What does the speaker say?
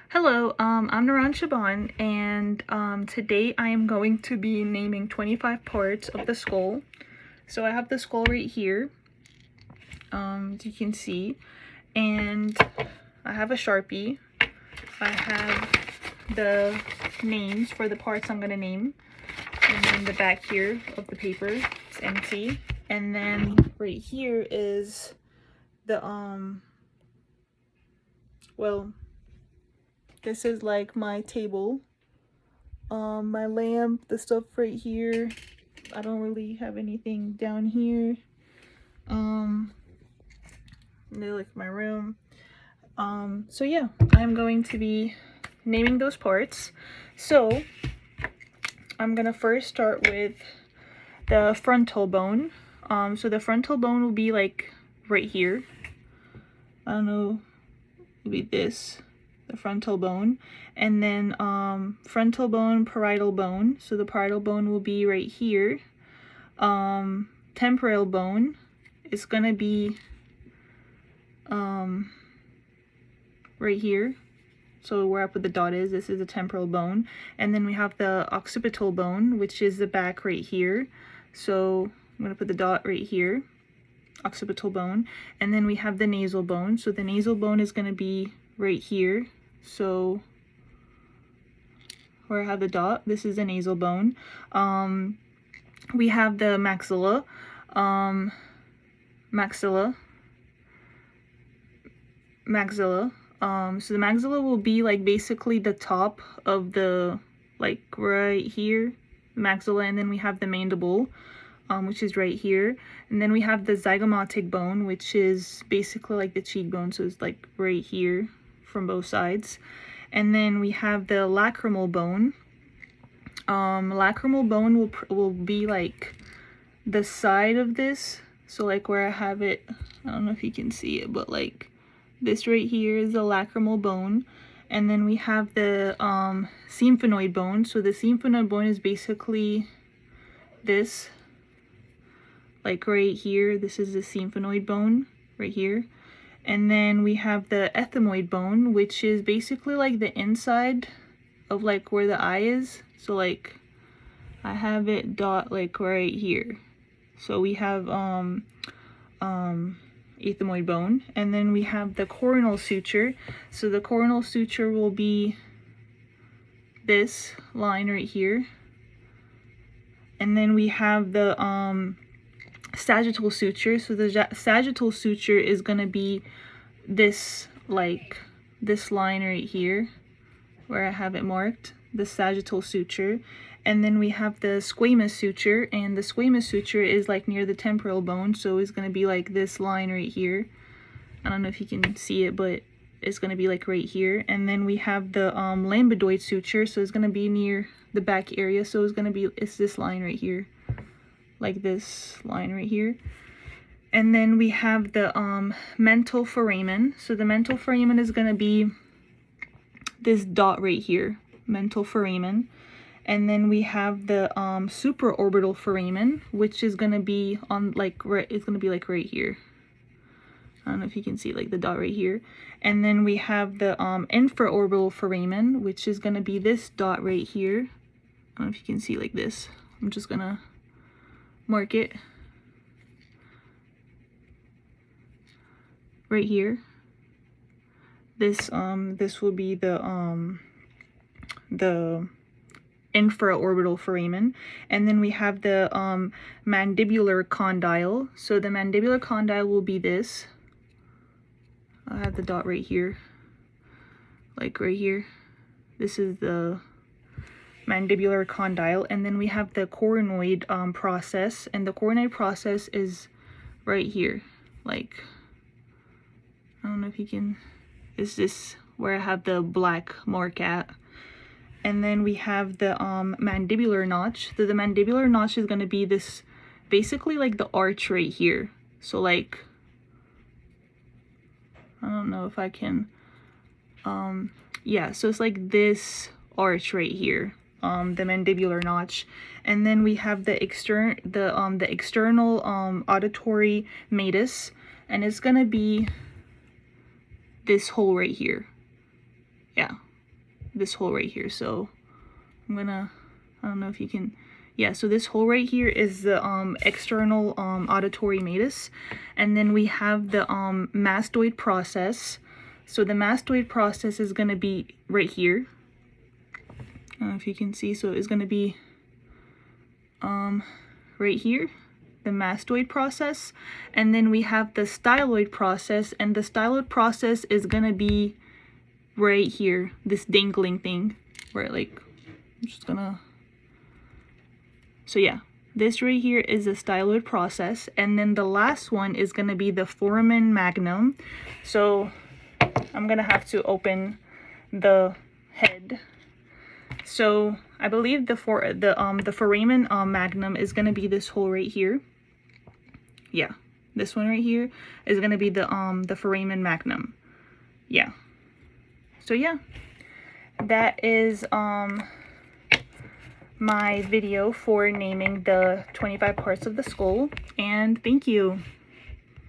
Hello, I'm Nouran, and today I am going to be naming 25 parts of the skull. So I have the skull right here, as you can see, and I have a Sharpie. I have the names for the parts I'm going to name, and then the back here of the paper is empty, and then right here is the, well, this is like my table, my lamp, the stuff right here. I don't really have anything down here. Like my room. So yeah, I'm going to be naming those parts. So I'm gonna first start with the frontal bone. So the frontal bone will be like right here. I don't know, it'll be this, the frontal bone, and then frontal bone, parietal bone. So the parietal bone will be right here. Temporal bone is gonna be right here. So where I put the dot is, this is the temporal bone, and then we have the occipital bone, which is the back right here. So I'm gonna put the dot right here, occipital bone, and then we have the nasal bone. So the nasal bone is gonna be right here. So where I have the dot, this is the nasal bone. We have the maxilla, maxilla. So the maxilla will be like basically the top of the, like right here, maxilla, and then we have the mandible, which is right here, and then we have the zygomatic bone, which is basically like the cheekbone, so it's like right here from both sides, and then we have the lacrimal bone. Lacrimal bone will be like the side of this, so like where I have it, I don't know if you can see it, but like this right here is the lacrimal bone, and then we have the symphenoid bone. So the symphenoid bone is basically this, like right here. This is the symphenoid bone right here, and then we have the ethmoid bone, which is basically like the inside of like where the eye is. So like I have it dot like right here. So we have ethmoid bone, and then we have the coronal suture. So the coronal suture will be this line right here, and then we have the sagittal suture. So the sagittal suture is going to be this, like this line right here where I have it marked, the sagittal suture. And then we have the squamous suture, and the squamous suture is like near the temporal bone, so it's going to be like this line right here. I don't know if you can see it, but it's going to be like right here. And then we have the lambdoid suture, so it's going to be near the back area, so it's going to be, it's this line right here, like this line right here. And then we have the mental foramen. So the mental foramen is going to be this dot right here, mental foramen. And then we have the supraorbital foramen, which is gonna be on like right, it's gonna be like right here. I don't know if you can see like the dot right here. And then we have the infraorbital foramen, which is gonna be this dot right here. I don't know if you can see like this. I'm just gonna mark it right here. This will be the infraorbital foramen. And then we have the mandibular condyle. So the mandibular condyle will be this. I have the dot right here, like right here. This is the mandibular condyle. And then we have the coronoid process, and the coronoid process is right here, like I don't know if you can, is this where I have the black mark at. And then we have the mandibular notch. So the mandibular notch is going to be this, basically like the arch right here. So like, I don't know if I can, yeah, so it's like this arch right here, the mandibular notch. And then we have the external auditory meatus, and it's going to be this hole right here. Yeah. this hole right here. So I'm gonna, I don't know if you can, yeah, so this hole right here is the external auditory meatus, and then we have the mastoid process. So the mastoid process is gonna be right here. I don't know if you can see, so it's gonna be right here, the mastoid process, and then we have the styloid process, and the styloid process is gonna be right here, this dangling thing, right? Like, I'm just gonna, so yeah, this right here is the styloid process, and then the last one is gonna be the foramen magnum. So I'm gonna have to open the head. So I believe the foramen magnum is gonna be this hole right here. Yeah, this one right here is gonna be the foramen magnum. Yeah. So yeah, that is my video for naming the 25 parts of the skull, and thank you.